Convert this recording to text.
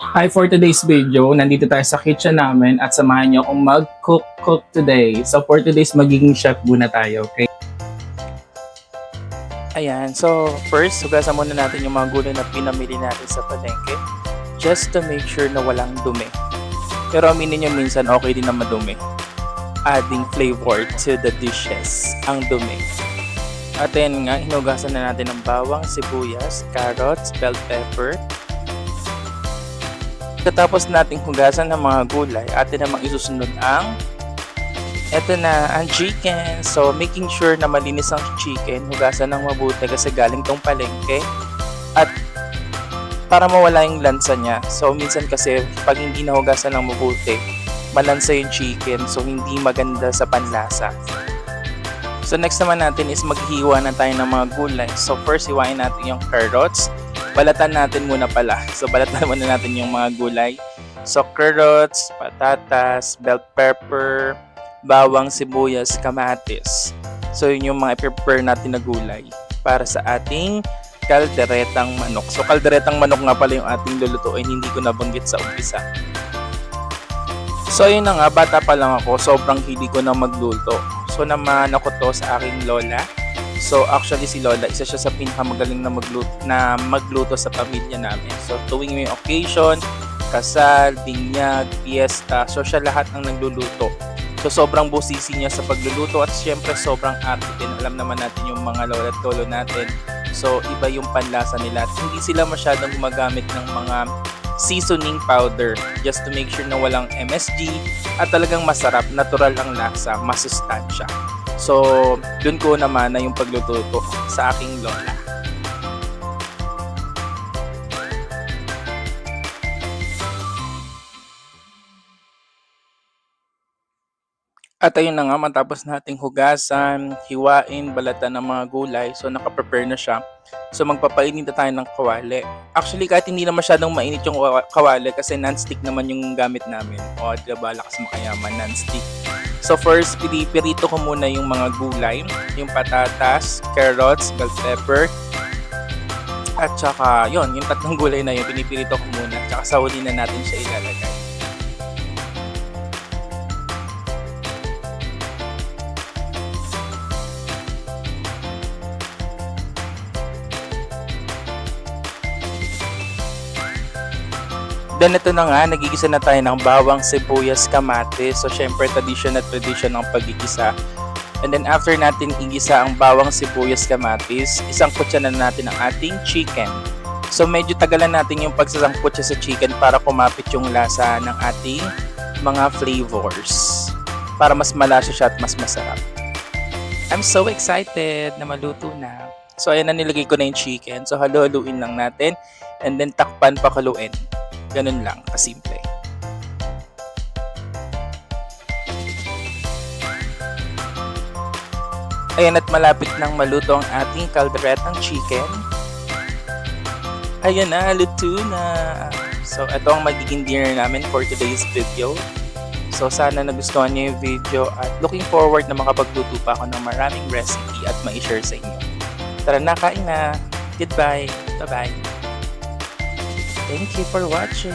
Hi, for today's video, nandito tayo sa kitchen namin at samahan niyo akong mag-cook today. So for today's magiging chef muna tayo, okay? Ayan, so first, hugasan muna natin yung mga gulay na pinamili natin sa palengke just to make sure na walang dumi. Pero aminin nyo minsan okay din na madumi. Adding flavor to the dishes, ang dumi. At ayan nga, hinugasan na natin ng bawang, sibuyas, carrots, bell pepper. Pagkatapos nating hugasan ng mga gulay, atin namang isusunod ang ang chicken. So, making sure na malinis ang chicken, hugasan ng mabuti kasi galing tong palengke. At para mawala yung lansa niya. So, minsan kasi pag hindi nahugasan ng mabuti, malansa yung chicken. So, hindi maganda sa panlasa. So, next naman natin is maghiwa na tayo ng mga gulay. So, first, hiwain natin yung carrots. Balatan natin muna pala. So, balatan muna natin yung mga gulay. So, carrots, patatas, bell pepper, bawang, sibuyas, kamatis. So, yun yung mga i-prepare natin na gulay para sa ating kalderetang manok. So, kalderetang manok nga pala yung ating lulutuin. Hindi ko nabanggit sa umpisa. So, yun na nga. Bata pa lang ako. Sobrang hilig ko na magluto. So, naman ako to sa aking lola. So, actually si lola, isa siya sa pinakamagaling na magluto sa pamilya namin. So, tuwing may occasion, kasal, binyag, fiesta, so siya lahat ang nagluluto. So, sobrang busisi niya sa pagluluto at syempre sobrang arte din. Alam naman natin yung mga lola at lolo natin. So, iba yung panlasa nila. At hindi sila masyadong gumagamit ng mga seasoning powder just to make sure na walang MSG at talagang masarap, natural ang lasa, masustansya. So, dun ko naman na yung pagluto sa aking lola. At ayun na nga, matapos nating hugasan, hiwain, balatan ng mga gulay, so nakaprepare na siya. So magpapainit na tayo ng kawali. Actually, kahit hindi na masyadong mainit yung kawali kasi non-stick naman yung gamit namin. O, diba, lakas makayaman, non-stick. So first, pinipirito ko muna yung mga gulay, yung patatas, carrots, bell pepper, at saka yun, yung tatlong gulay na yun, pinipirito ko muna. Tsaka sa huli na natin siya ilalagay. Then ito na nga, nagigisa na tayo ng bawang, sibuyas, kamatis. So syempre tradition ng pagigisa. And then after natin igisa ang bawang, sibuyas, kamatis, isang kutsa na natin ang ating chicken. So medyo tagalan natin yung pagsasangkot siya sa chicken para kumapit yung lasa ng ating mga flavors. Para mas malasa siya at mas masarap. I'm so excited na maluto na. So ayan na, nilagay ko na yung chicken. So halu-haluin lang natin and then takpan pakuluin. Ganun lang, kasimple. Ayan, at malapit nang maluto ang ating kalderetang chicken. Ayan na, luto na. So, ito ang magiging dinner namin for today's video. So, sana nagustuhan niyo yung video at looking forward na makapagluto pa ako ng maraming recipe at ma-share sa inyo. Tara na, kain na. Goodbye. Bye-bye. Thank you for watching.